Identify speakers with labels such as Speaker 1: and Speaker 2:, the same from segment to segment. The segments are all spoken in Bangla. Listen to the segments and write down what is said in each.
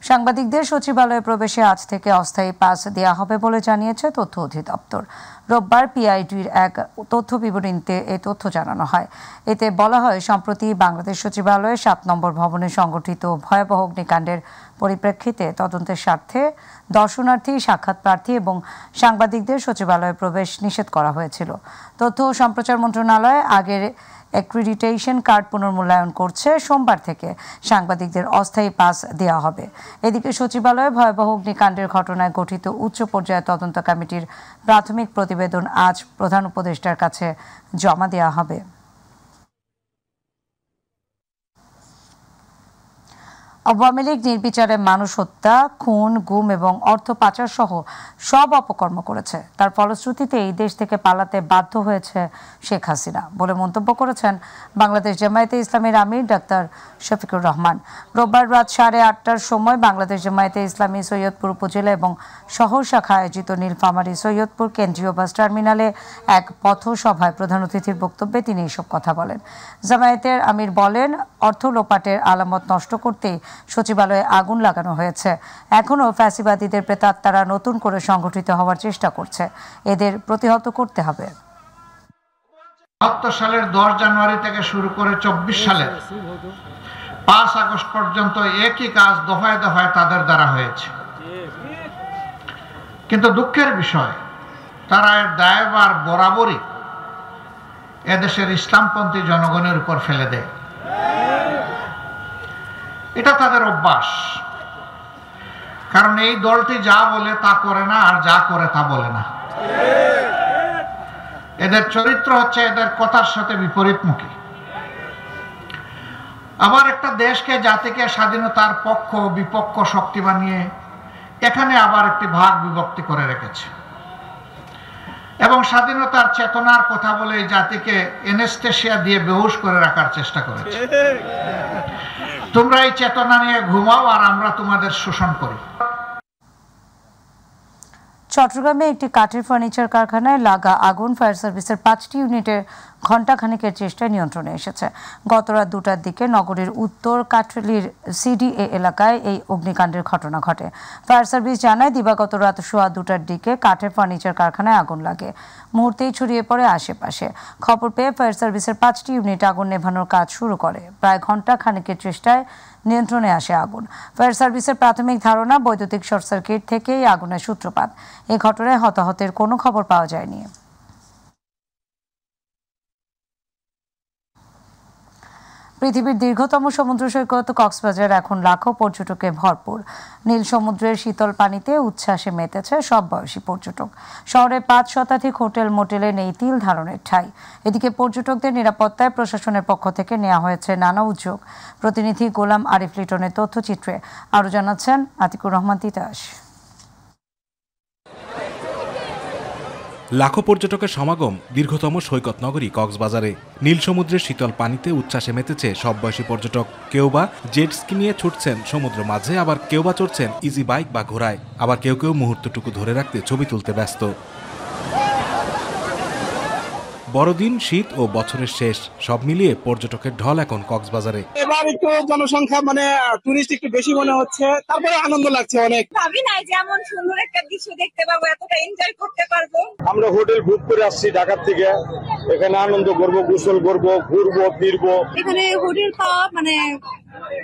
Speaker 1: সাংবাদিকদের সচিবালয়ে প্রবেশে আজ থেকে অস্থায়ী পাস দেওয়া হবে বলে জানিয়েছে তথ্য অধিদপ্তর। রোববার পিআইডির এক তথ্য বিবরণীতে এই তথ্য জানানো হয়। এতে বলা হয়, সম্প্রতি বাংলাদেশ সচিবালয়ে 7 নম্বর ভবনে সংঘটিত ভয়াবহ অগ্নিকাণ্ডের পরিপ্রেক্ষিতে তদন্তের স্বার্থে দর্শনার্থী, সাক্ষাৎ প্রার্থী এবং সাংবাদিকদের সচিবালয়ে প্রবেশ নিষেধ করা হয়েছিল। তথ্য ও সম্প্রচার মন্ত্রণালয় আগের অ্যাক্রিডিটেশন কার্ড পুনর্মূল্যায়ন করছে। সোমবার থেকে সাংবাদিকদের অস্থায়ী পাস দেওয়া হবে। এদিকে সচিবালয়ে ভয়াবহ অগ্নিকাণ্ডের ঘটনায় গঠিত উচ্চ পর্যায়ের তদন্ত কমিটির প্রাথমিক প্রতিবেদন আজ প্রধান উপদেষ্টার কাছে জমা দেওয়া হবে। আওয়ামী লীগ নির্বিচারে মানুষ হত্যা, খুন, গুম এবং অর্থ পাচার সহ সব অপকর্ম করেছে। তার ফলশ্রুতিতে এই দেশ থেকে পালাতে বাধ্য হয়েছে শেখ হাসিনা বলে মন্তব্য করেছেন বাংলাদেশ জামায়াতে ইসলামীর আমির ডাক্তার শফিকুর রহমান। রোববার রাত 8:30টার সময় বাংলাদেশ জামায়াতে ইসলামী সৈয়দপুর উপজেলা এবং শহর শাখা আয়োজিত নীলফামারী সৈয়দপুর কেন্দ্রীয় বাস টার্মিনালে এক পথসভায় প্রধান অতিথির বক্তব্যে তিনি এসব কথা বলেন। জামায়াতের আমির বলেন, অর্থ লোপাটের আলামত নষ্ট করতে সচিবালয়ে আগুন লাগানো হয়েছে। এখনও ফ্যাসিবাদীদের প্রেতাত্মারা নতুন করে সংগঠিত হওয়ার চেষ্টা করছে। এদের প্রতিহত করতে হবে।
Speaker 2: ৭২ সালের 10 জানুয়ারি থেকে শুরু করে 24 সালের 5 আগস্ট পর্যন্ত একই কাজ দফায় দফায় তাদের দ্বারা হয়েছে। কিন্তু দুঃখের বিষয়, তারা এর দায়ভার বরাবরই এদেশের ইসলামপন্থী জনগণের উপর ফেলে দেয়। এটা তাদের অভ্যাস। কারণ এই দলটি যা বলে তা করে না, আর যা করে তা বলে না। এদের চরিত্র হচ্ছে এদের কথার সাথে বিপরীতমুখী। আবার একটা দেশকে, জাতিকে স্বাধীনতার পক্ষ বিপক্ষ শক্তি বানিয়ে এখানে আবার একটি ভাগ বিভক্তি করে রেখেছে এবং স্বাধীনতার চেতনার কথা বলে এই জাতিকে এনেস্থেশিয়া দিয়ে বেহুশ করে রাখার চেষ্টা করেছে। তোমরা এই চেতনা নিয়ে ঘুমাও আর আমরা তোমাদের শোষণ করি।
Speaker 1: চট্টগ্রামে একটি কাঠের ফার্নিচার কারখানায় লাগা আগুন ফায়ার সার্ভিসের 5টি ইউনিটের ঘণ্টাখানেকের চেষ্টায় নিয়ন্ত্রণে এসেছে। গত রাত 2টার দিকে নগরীর উত্তর কাটরেলির সিডিএ এলাকায় এই অগ্নিকাণ্ডের ঘটনা ঘটে। ফায়ার সার্ভিস জানায়, দিবাগত রাত 2:15টার দিকে কাঠের ফার্নিচার কারখানায় আগুন লাগে। মুহূর্তেই ছড়িয়ে পড়ে আশেপাশে। খবর পেয়ে ফায়ার সার্ভিসের 5টি ইউনিট আগুন নেভানোর কাজ শুরু করে। প্রায় ঘণ্টা খানেকের চেষ্টায় নিয়ন্ত্রণে আসে আগুন। ফায়ার সার্ভিসের প্রাথমিক ধারণা, বৈদ্যুতিক শর্ট সার্কিট থেকেই আগুনের সূত্রপাত। এই ঘটনায় হতাহতের কোনো খবর পাওয়া যায়নি। পৃথিবীর দীর্ঘতম সমুদ্র সৈকত কক্সবাজার এখন লাখো পর্যটকে ভরপুর। নীল সমুদ্রের শীতল পানিতে উচ্ছ্বাসে মেতেছে সব বয়সী পর্যটক। শহরে 5 শতাধিক হোটেল মোটেলে নেই তিল ধারণের ঠাঁই। এদিকে পর্যটকদের নিরাপত্তায় প্রশাসনের পক্ষ থেকে নেওয়া হয়েছে নানা উদ্যোগ। প্রতিনিধি গোলাম আরিফ লিটনের তথ্যচিত্রে আরও জানাচ্ছেন আতিকুর রহমান তিতাস।
Speaker 3: লাখো পর্যটকের সমাগম দীর্ঘতম সৈকত নগরী কক্সবাজারে। নীল সমুদ্রের শীতল পানিতে উচ্ছ্বাসে মেতেছে সব বয়সী পর্যটক। কেউ বা জেট স্কি নিয়ে ছুটছেন সমুদ্র মাঝে, আবার কেউ বা চড়ছেন ইজি বাইক বা ঘোড়ায়, আবার কেউ কেউ মুহূর্তটুকু ধরে রাখতে ছবি তুলতে ব্যস্ত। বড়দিন, শীত ও বছরের শেষ সব মিলিয়ে পর্যটকের ঢল এখন কক্সবাজারে।
Speaker 4: এবার একটু জনসংখ্যা টুরিস্ট একটু বেশি মনে হচ্ছে, তারপরে আনন্দ লাগছে অনেক।
Speaker 5: ভাবি নাই যে এমন সুন্দর একটা দৃশ্য দেখতে পাবো, এতটা এনজয় করতে পারবো।
Speaker 6: আমরা হোটেল বুক করে আসছি ঢাকা থেকে, এখানে আনন্দ করবো, গোসল করবো, ঘুরবো ফিরবো।
Speaker 5: এখানে হোটেল পাওয়া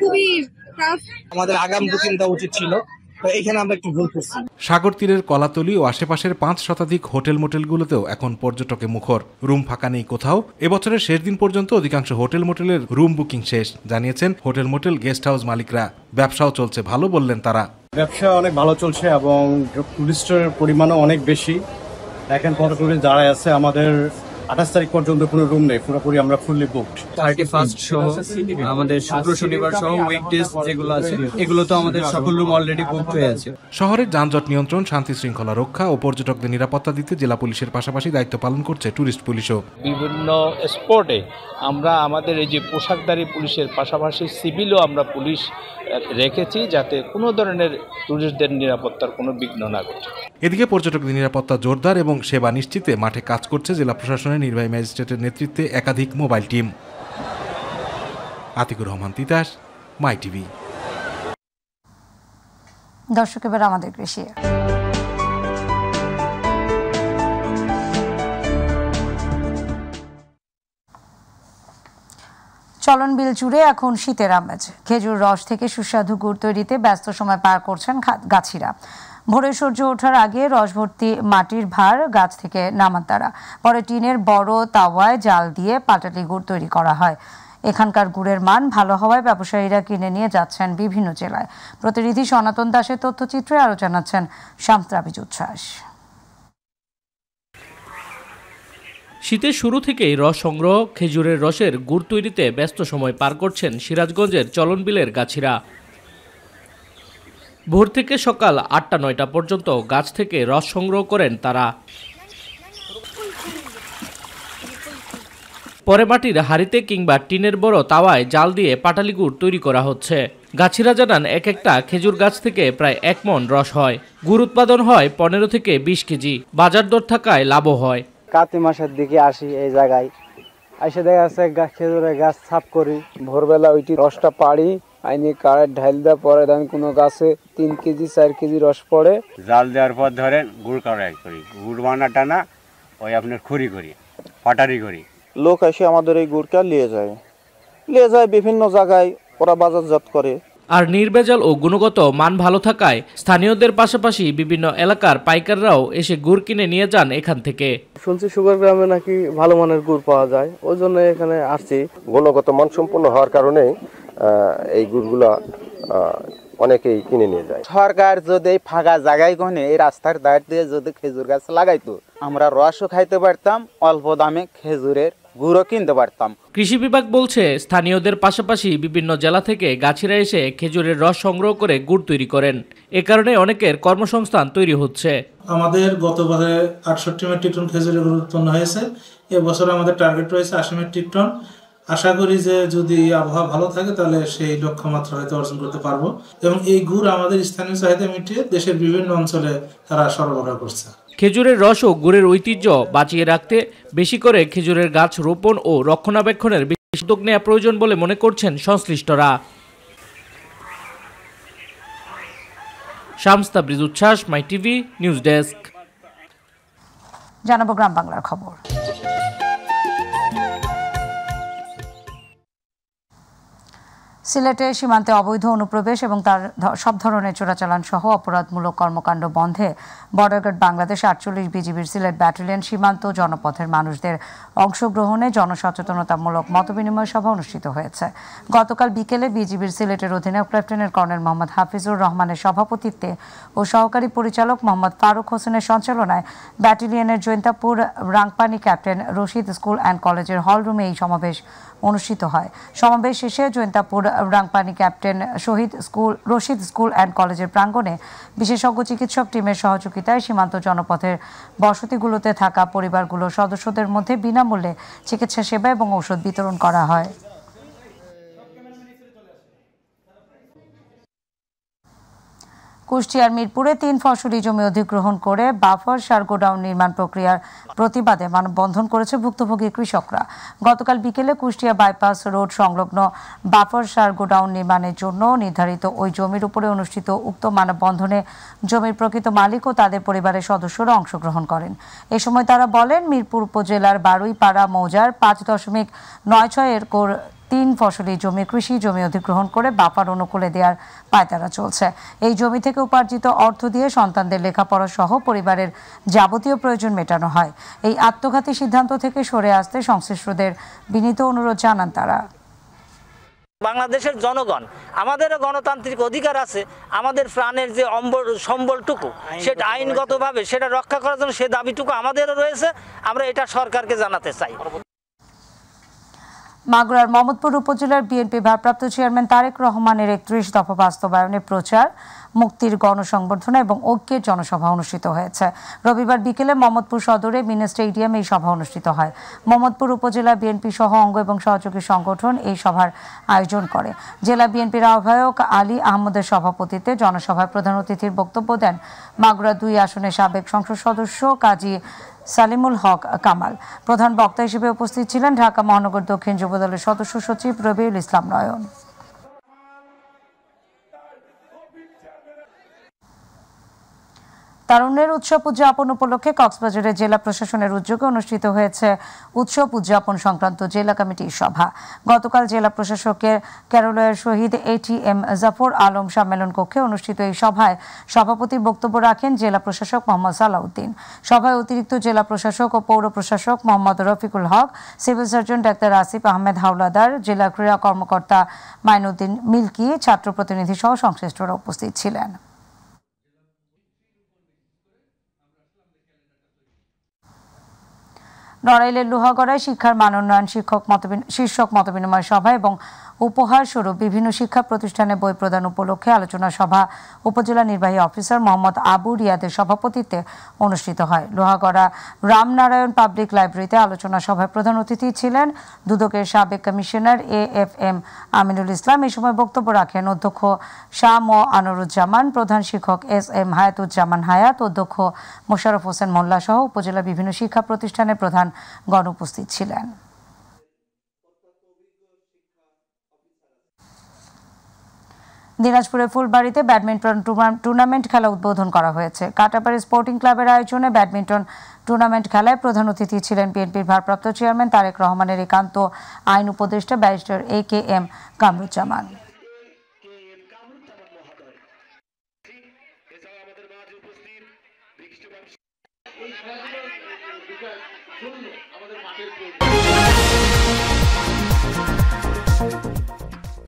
Speaker 5: খুবই টাফ।
Speaker 4: আমাদের আগাম বুকিং দেওয়া উচিত ছিল, এখানে আমরা একটু ভুল করছি।
Speaker 3: সাগর তীরের কলাতলি ও আশেপাশের 5 শতাধিক হোটেল মোটেলগুলোতেও এখন পর্যটকে মুখর। রুম ফাঁকা নেই কোথাও। এবছরের শেষ দিন পর্যন্ত অধিকাংশ হোটেল মোটেলের রুম বুকিং শেষ, জানিয়েছেন হোটেল মোটেল গেস্ট হাউস মালিকরা। ব্যবসাও চলছে ভালো বললেন তারা।
Speaker 7: ব্যবসা অনেক ভালো চলছে এবং টুরিস্টের পরিমাণও অনেক বেশি। এখন পর্যটক যারা আছে, আমাদের 28 তারিখ পর্যন্ত কোনো রুম নেই, পুরোপুরি আমরা ফুললি বুকড।
Speaker 8: 31 সহ আমাদের শুক্র শনিবার সহ উইকডেজ যেগুলো আছে এগুলো তো আমাদের সকল রুম অলরেডি বুকড হয়ে আছে।
Speaker 3: শহরের যানজট নিয়ন্ত্রণ, শান্তি শৃঙ্খলা রক্ষা ও পর্যটকদের নিরাপত্তা দিতে জেলা পুলিশের পাশাপাশি দায়িত্ব পালন করছে টুরিস্ট পুলিশও।
Speaker 9: বিভিন্ন স্পটে আমরা আমাদের এই যে পোশাকধারী পুলিশের পাশাপাশি সিভিলও আমরা পুলিশ রেখেছি, যাতে কোনো ধরনের টুরিস্টদের নিরাপত্তার কোনো বিঘ্ন না ঘটে।
Speaker 3: এদিকে পর্যটকদের নিরাপত্তা জোরদার এবং সেবা নিশ্চিতে মাঠে কাজ করছে জেলা প্রশাসনের নির্বাহী ম্যাজিস্ট্রেটের নেতৃত্বে একাধিক মোবাইল টিম। আতিকুর রহমান তিতাস, মাই টিভি।
Speaker 1: দর্শক, এবার আমাদের কৃষি। চলন বিল জুড়ে এখন শীতের আমেজ। খেজুর রস থেকে সুস্বাদু গুড় তৈরিতে ব্যস্ত সময় পার করছেন গাছিরা। ভোরে সূর্য ওঠার আগে রস ভর্তি মাটির ভার গাছ থেকে নামান তারা। পরে টিনের বড় তাওয়ায় জাল দিয়ে পাটালি গুড় তৈরি করা হয়। এখানকার গুড়ের মান ভালো হওয়ায় ব্যবসায়ীরা কিনে নিয়ে যাচ্ছেন বিভিন্ন জেলায়। প্রতিনিধি সনাতন দাসের তথ্যচিত্রে আরো জানাচ্ছেন শামস্তাবিজ উচ্ছ্বাস।
Speaker 10: শীতের শুরু থেকেই রস সংগ্রহ, খেজুরের রসের গুড় তৈরিতে ব্যস্ত সময় পার করছেন সিরাজগঞ্জের চলন বিলের গাছিরা। ভোর থেকে সকাল ৮টা-৯টা পর্যন্ত গাছ থেকে রস সংগ্রহ করেন তারা। পরে মাটির হাঁড়িতে কিংবা টিনের বড় তাওয়ায় জাল দিয়ে পাটালি গুড় তৈরি করা হচ্ছে। গাছিরা জানান, এক একটা খেজুর গাছ থেকে প্রায় ১ মণ রস হয়। গুড় উৎপাদন হয় ১৫ থেকে ২০ কেজি। বাজার দর থাকায় লাভও হয়।
Speaker 11: কাতি মাসের দিকে আসি এই জায়গায়, এসে দেখা যাচ্ছে খেজুরের গাছ সাফ করি। ভোরবেলা ওইটি রসটা পাড়ি আইনি কারেন্ট ঢাল দেওয়ার পরে ধরেন কোনো গাছে 3 কেজি 4 কেজি রস পড়ে।
Speaker 12: জাল দেওয়ার পর ধরেন গুড় কাটাই করি, গুড় বানাটা না ওই আপনার খুরি করি, পাটারি করি।
Speaker 11: লোক এসে আমাদের এই গুড়টা নিয়ে যায় বিভিন্ন জায়গায়, ওরা বাজারজাত করে।
Speaker 10: আর নির্ভেজাল ও গুণগত মান ভালো থাকায় স্থানীয়দের পাশাপাশি বিভিন্ন এলাকার পাইকাররাও এসে গুড় কিনে নিয়ে যান এখান থেকে।
Speaker 11: শুনছি সুগার গ্রামে নাকি ভালো মানের গুড় পাওয়া যায়, ওই জন্য এখানে আসছি।
Speaker 13: গুণগত মান সম্পন্ন হওয়ার কারণে এই গুড়গুলা অনেকেই কিনে নিয়ে যায়।
Speaker 11: সরকার যদি এই ফাঁকা জায়গায় কোনে এই রাস্তার ধার দিয়ে যদি খেজুর গাছ লাগাইতো, আমরা রসও খাইতে পারতাম, অল্প দামে খেজুরের গুড়ও কিনতে পারতাম।
Speaker 10: কৃষি বিভাগ বলছে, স্থানীয়দের পাশাপাশি বিভিন্ন জেলা থেকে গাছিরা এসে খেজুরের রস সংগ্রহ করে গুড় তৈরি করেন। এ কারণে অনেকের কর্মসংস্থান তৈরি হচ্ছে।
Speaker 14: আমাদের গতবারে 68 মেট্রিক টন খেজুরের গুড় উৎপন্ন হয়েছে। এবছর আমাদের টার্গেট রয়েছে 80 মেট্রিক টন। আশা করি যে যদি আবহাওয়া ভালো থাকে তাহলে সেই লক্ষ্যমাত্রা হয়তো অর্জন করতে পারবো, এবং এই গুড় আমাদের স্থানীয় চাহিদা মিটিয়ে দেশের বিভিন্ন অঞ্চলে তারা সরবরাহ করছে।
Speaker 10: খেজুরের রস ও গুড়ের ঐতিহ্য বাঁচিয়ে রাখতে বেশি করে খেজুরের গাছ রোপণ ও রক্ষণাবেক্ষণের বিশেষ উদ্যোগ নেওয়া প্রয়োজন বলে মনে করছেন সংশ্লিষ্টরা। শামস্তাবিজ উচ্ছ্বাস, মাই টিভি নিউজ ডেস্ক।
Speaker 1: জানাবো গ্রাম বাংলার খবর। সিলেটে সীমান্তে অবৈধ অনুপ্রবেশ এবং তার সব ধরনের চোরাচালান সহ অপরাধমূলক কর্মকাণ্ড বন্ধে বর্ডার গার্ড বাংলাদেশ 48 বিজিবির সিলেট ব্যাটালিয়ন সীমান্ত জনপথের মানুষদের অংশগ্রহণে জনসচেতনতামূলক মতবিনিময় সভা অনুষ্ঠিত হয়েছে। গতকাল বিকেলে বিজিবির সিলেটের অধিনায়ক লেফটেন্যান্ট কর্নেল মোহাম্মদ হাফিজুর রহমানের সভাপতিত্বে ও সহকারী পরিচালক মোহাম্মদ ফারুক হোসেনের সঞ্চালনায় ব্যাটালিয়নের Jaintapur Rangpani captain Rashid school and কলেজের হলরুমে এই সমাবেশ অনুষ্ঠিত হয়। সমাবেশ শেষে Jaintapur Rangpani captain Rashid school and কলেজের প্রাঙ্গণে বিশেষজ্ঞ চিকিৎসক টিমের সহযোগিতায় সীমান্ত জনপথের বসতিগুলোতে থাকা পরিবারগুলোর সদস্যদের মধ্যে বিনামূল্যে চিকিৎসা সেবা এবং ঔষধ বিতরণ করা হয়। কুষ্টিয়ার মিরপুরে 3 ফসলি জমি অধিগ্রহণ করে বাফার সার গোডাউন নির্মাণ প্রক্রিয়ার প্রতিবাদে মানববন্ধন করেছে ভুক্তভোগী কৃষকরা। গতকাল বিকেলে কুষ্টিয়া বাইপাস রোড সংলগ্ন বাফার সার গোডাউন নির্মাণের জন্য নির্ধারিত ওই জমির উপরে অনুষ্ঠিত উক্ত মানববন্ধনে জমির প্রকৃত মালিক ও তাদের পরিবারের সদস্যরা অংশগ্রহণ করেন। এ সময় তারা বলেন, মিরপুর উপজেলার বারুইপাড়া মৌজার 5.96 একর 3 ফসলি জমি কৃষি জমি অধিগ্রহণ করে বাফার অনুকূলে দেওয়ার পায়তারা চলছে। এই জমি থেকে উপার্জিত অর্থ দিয়ে সন্তানদের লেখাপড়া সহ পরিবারের যাবতীয় প্রয়োজন মেটানো হয়। এই আত্মঘাতী সিদ্ধান্ত থেকে সরে আসতে সংশ্লিষ্টদের বিনীত অনুরোধ জানান তারা।
Speaker 15: বাংলাদেশের জনগণ, আমাদেরও গণতান্ত্রিক অধিকার আছে, আমাদের প্রাণের যে সম্বলটুকু সেটা আইনগতভাবে সেটা রক্ষা করার জন্য সে দাবিটুকু আমাদেরও রয়েছে। আমরা এটা সরকারকে জানাতে চাই।
Speaker 1: মাগুরার মোহাম্মদপুর উপজেলার বিএনপি ভারপ্রাপ্ত চেয়ারম্যান তারেক রহমানের 31 দফা বাস্তবায়নে প্রচার, মুক্তির গণসংবর্ধনা এবং ঐক্যের জনসভা অনুষ্ঠিত হয়েছে। রবিবার বিকেলে মোহাম্মদপুর সদরে মিনি স্টেডিয়ামে এই সভা অনুষ্ঠিত হয়। মোহাম্মদপুর উপজেলা বিএনপি সহ অঙ্গ এবং সহযোগী সংগঠন এই সভার আয়োজন করে। জেলা বিএনপির আহ্বায়ক আলী আহমদের সভাপতিত্বে জনসভায় প্রধান অতিথির বক্তব্য দেন মাগুরা 2 আসনের সাবেক সংসদ সদস্য কাজী সালিমুল হক কামাল। প্রধান বক্তা হিসেবে উপস্থিত ছিলেন ঢাকা মহানগর দক্ষিণ যুবদলের সদস্য সচিব রবিউল ইসলাম নয়ন। তারুণ্যের উৎসব উদযাপন উপলক্ষে কক্সবাজারে জেলা প্রশাসনের উদ্যোগে অনুষ্ঠিত হয়েছে উৎসব উদযাপন সংক্রান্ত জেলা কমিটির সভা। গতকাল জেলা প্রশাসকের ক্যারোলয়ের শহীদ ATM জাফর আলম সম্মেলন কক্ষে অনুষ্ঠিত এই সভায় সভাপতির বক্তব্য রাখেন জেলা প্রশাসক মোহাম্মদ সালাউদ্দিন। সভায় অতিরিক্ত জেলা প্রশাসক ও পৌর প্রশাসক মোহাম্মদ রফিকুল হক, সিভিল সার্জন ডাক্তার আসিফ আহমেদ হাওলাদার, জেলা ক্রীড়া কর্মকর্তা মাইনুদ্দিন মিল্কি, ছাত্র প্রতিনিধি সহ সংশ্লিষ্টরা উপস্থিত ছিলেন। নড়াইলের লোহাগড়ায় শিক্ষার মান উন্নয়ন শীর্ষক মতবিনিময় সভা এবং উপহার স্বরূপ বিভিন্ন শিক্ষা প্রতিষ্ঠানে বই প্রদান উপলক্ষে আলোচনা সভা উপজেলা নির্বাহী অফিসার মোহাম্মদ আবু রিয়াদের সভাপতিত্বে অনুষ্ঠিত হয়। লোহাগড়া রামনারায়ণ পাবলিক লাইব্রেরিতে আলোচনা সভায় প্রধান অতিথি ছিলেন দুদকের সাবেক কমিশনার AFM আমিনুল ইসলাম। এই সময় বক্তব্য রাখেন অধ্যক্ষ শাহ ম আনোরুজ্জামান, প্রধান শিক্ষক SM হায়াতুজ্জামান হায়াত, অধ্যক্ষ মোশাররফ হোসেন মোল্লা সহ উপজেলার বিভিন্ন শিক্ষা প্রতিষ্ঠানের প্রধানগণ উপস্থিত ছিলেন। দিনাজপুরের ফুলবাড়িতে ব্যাডমিন্টন টুর্নামেন্ট খেলা উদ্বোধন করা হয়েছে। কাটাবাড়ি স্পোর্টিং ক্লাবের আয়োজনে ব্যাডমিন্টন টুর্নামেন্ট খেলায় প্রধান অতিথি ছিলেন বিএনপির ভারপ্রাপ্ত চেয়ারম্যান তারেক রহমানের একান্ত আইন উপদেষ্টা ব্যারিস্টার AKM কামরুজ্জামান।
Speaker 16: আমাদের